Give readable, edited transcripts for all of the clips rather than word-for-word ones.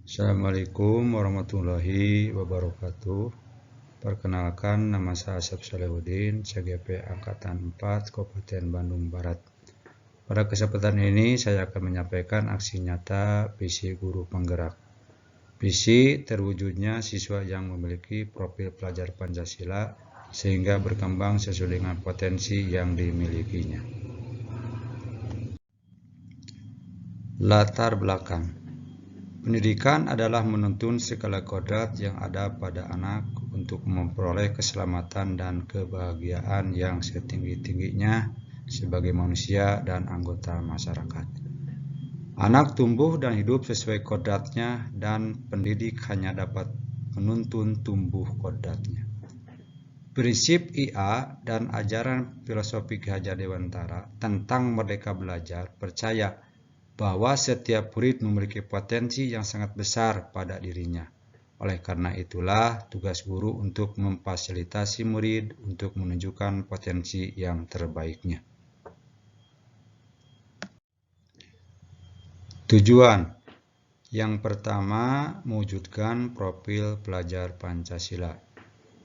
Assalamualaikum warahmatullahi wabarakatuh. Perkenalkan, nama saya Asep Salehudin, CGP Angkatan 4, Kabupaten Bandung Barat. Pada kesempatan ini saya akan menyampaikan aksi nyata visi guru penggerak. Visi terwujudnya siswa yang memiliki profil pelajar Pancasila sehingga berkembang sesuai dengan potensi yang dimilikinya. Latar belakang. Pendidikan adalah menuntun segala kodrat yang ada pada anak untuk memperoleh keselamatan dan kebahagiaan yang setinggi-tingginya sebagai manusia dan anggota masyarakat. Anak tumbuh dan hidup sesuai kodratnya dan pendidik hanya dapat menuntun tumbuh kodratnya. Prinsip IA dan ajaran filosofi Ki Hajar Dewantara tentang merdeka belajar percaya bahwa setiap murid memiliki potensi yang sangat besar pada dirinya. Oleh karena itulah, tugas guru untuk memfasilitasi murid untuk menunjukkan potensi yang terbaiknya. Tujuan yang pertama, mewujudkan profil pelajar Pancasila.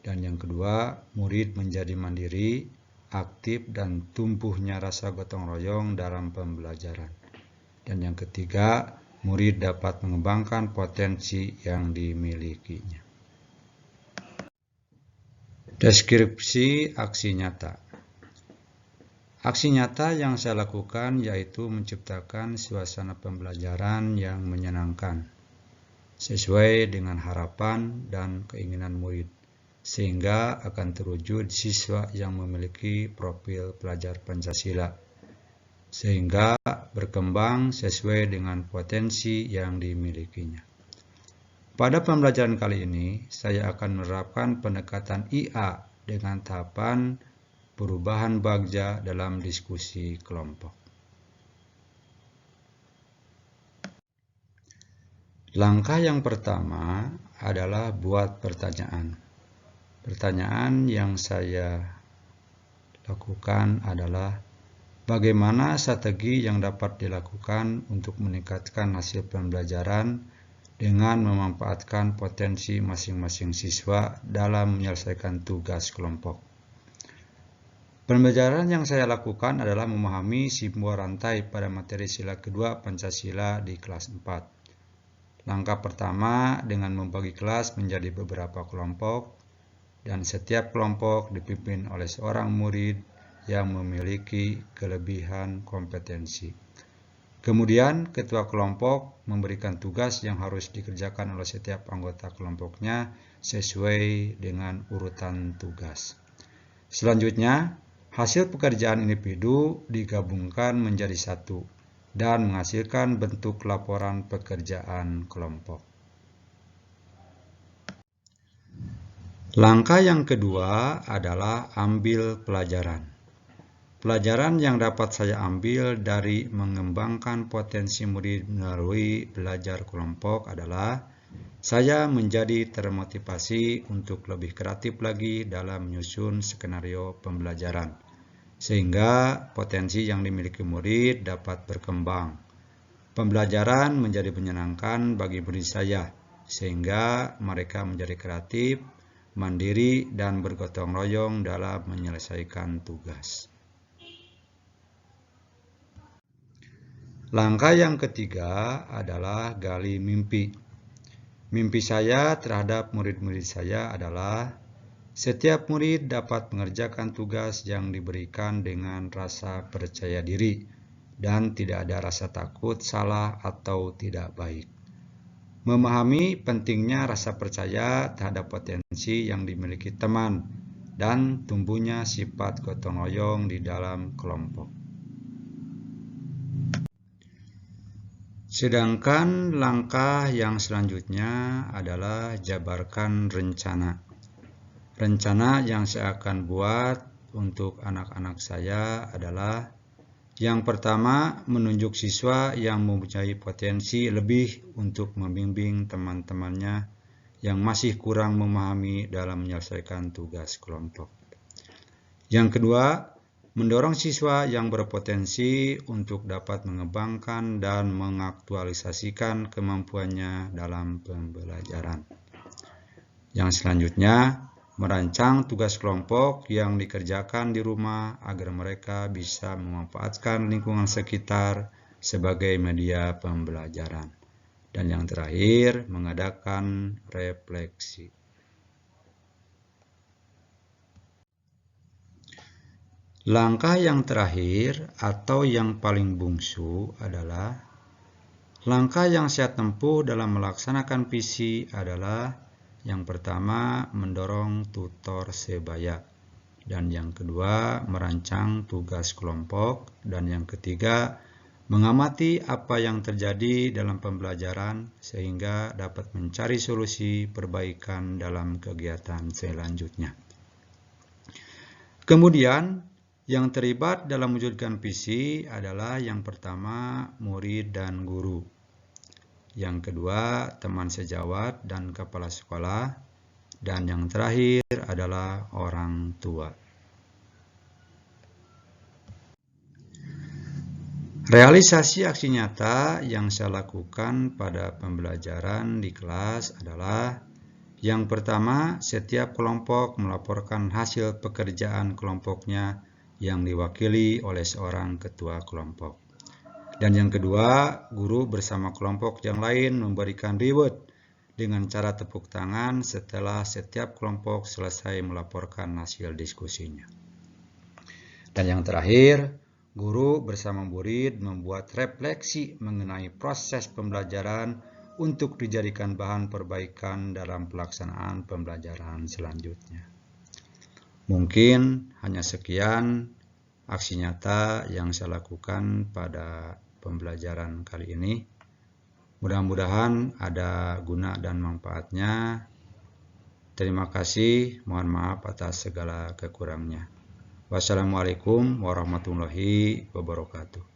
Dan yang kedua, murid menjadi mandiri, aktif, dan tumbuhnya rasa gotong royong dalam pembelajaran. Dan yang ketiga, murid dapat mengembangkan potensi yang dimilikinya. Deskripsi aksi nyata. Aksi nyata yang saya lakukan yaitu menciptakan suasana pembelajaran yang menyenangkan, sesuai dengan harapan dan keinginan murid, sehingga akan terwujud siswa yang memiliki profil pelajar Pancasila, sehingga berkembang sesuai dengan potensi yang dimilikinya. Pada pembelajaran kali ini, saya akan menerapkan pendekatan IA dengan tahapan perubahan bagja dalam diskusi kelompok. Langkah yang pertama adalah buat pertanyaan. Pertanyaan yang saya lakukan adalah bagaimana strategi yang dapat dilakukan untuk meningkatkan hasil pembelajaran dengan memanfaatkan potensi masing-masing siswa dalam menyelesaikan tugas kelompok. Pembelajaran yang saya lakukan adalah memahami sebuah rantai pada materi sila kedua Pancasila di kelas 4. Langkah pertama dengan membagi kelas menjadi beberapa kelompok dan setiap kelompok dipimpin oleh seorang murid yang memiliki kelebihan kompetensi. Kemudian, ketua kelompok memberikan tugas yang harus dikerjakan oleh setiap anggota kelompoknya sesuai dengan urutan tugas. Selanjutnya, hasil pekerjaan individu digabungkan menjadi satu dan menghasilkan bentuk laporan pekerjaan kelompok. Langkah yang kedua adalah ambil pelajaran. Pelajaran yang dapat saya ambil dari mengembangkan potensi murid melalui belajar kelompok adalah saya menjadi termotivasi untuk lebih kreatif lagi dalam menyusun skenario pembelajaran, sehingga potensi yang dimiliki murid dapat berkembang. Pembelajaran menjadi menyenangkan bagi murid saya, sehingga mereka menjadi kreatif, mandiri, dan bergotong royong dalam menyelesaikan tugas. Langkah yang ketiga adalah gali mimpi. Mimpi saya terhadap murid-murid saya adalah setiap murid dapat mengerjakan tugas yang diberikan dengan rasa percaya diri dan tidak ada rasa takut, salah, atau tidak baik. Memahami pentingnya rasa percaya terhadap potensi yang dimiliki teman dan tumbuhnya sifat gotong royong di dalam kelompok. Sedangkan langkah yang selanjutnya adalah jabarkan rencana. Rencana yang saya akan buat untuk anak-anak saya adalah yang pertama, menunjuk siswa yang mempunyai potensi lebih untuk membimbing teman-temannya yang masih kurang memahami dalam menyelesaikan tugas kelompok. Yang kedua, mendorong siswa yang berpotensi untuk dapat mengembangkan dan mengaktualisasikan kemampuannya dalam pembelajaran. Yang selanjutnya, merancang tugas kelompok yang dikerjakan di rumah agar mereka bisa memanfaatkan lingkungan sekitar sebagai media pembelajaran. Dan yang terakhir, mengadakan refleksi. Langkah yang terakhir atau yang paling bungsu adalah langkah yang saya tempuh dalam melaksanakan visi adalah yang pertama, mendorong tutor sebaya, dan yang kedua, merancang tugas kelompok, dan yang ketiga, mengamati apa yang terjadi dalam pembelajaran sehingga dapat mencari solusi perbaikan dalam kegiatan selanjutnya. Kemudian, yang terlibat dalam mewujudkan visi adalah yang pertama, murid dan guru. Yang kedua, teman sejawat dan kepala sekolah. Dan yang terakhir adalah orang tua. Realisasi aksi nyata yang saya lakukan pada pembelajaran di kelas adalah yang pertama, setiap kelompok melaporkan hasil pekerjaan kelompoknya yang diwakili oleh seorang ketua kelompok. Dan yang kedua, guru bersama kelompok yang lain memberikan reward dengan cara tepuk tangan setelah setiap kelompok selesai melaporkan hasil diskusinya. Dan yang terakhir, guru bersama murid membuat refleksi mengenai proses pembelajaran untuk dijadikan bahan perbaikan dalam pelaksanaan pembelajaran selanjutnya. Mungkin hanya sekian aksi nyata yang saya lakukan pada pembelajaran kali ini. Mudah-mudahan ada guna dan manfaatnya. Terima kasih, mohon maaf atas segala kekurangannya. Wassalamualaikum warahmatullahi wabarakatuh.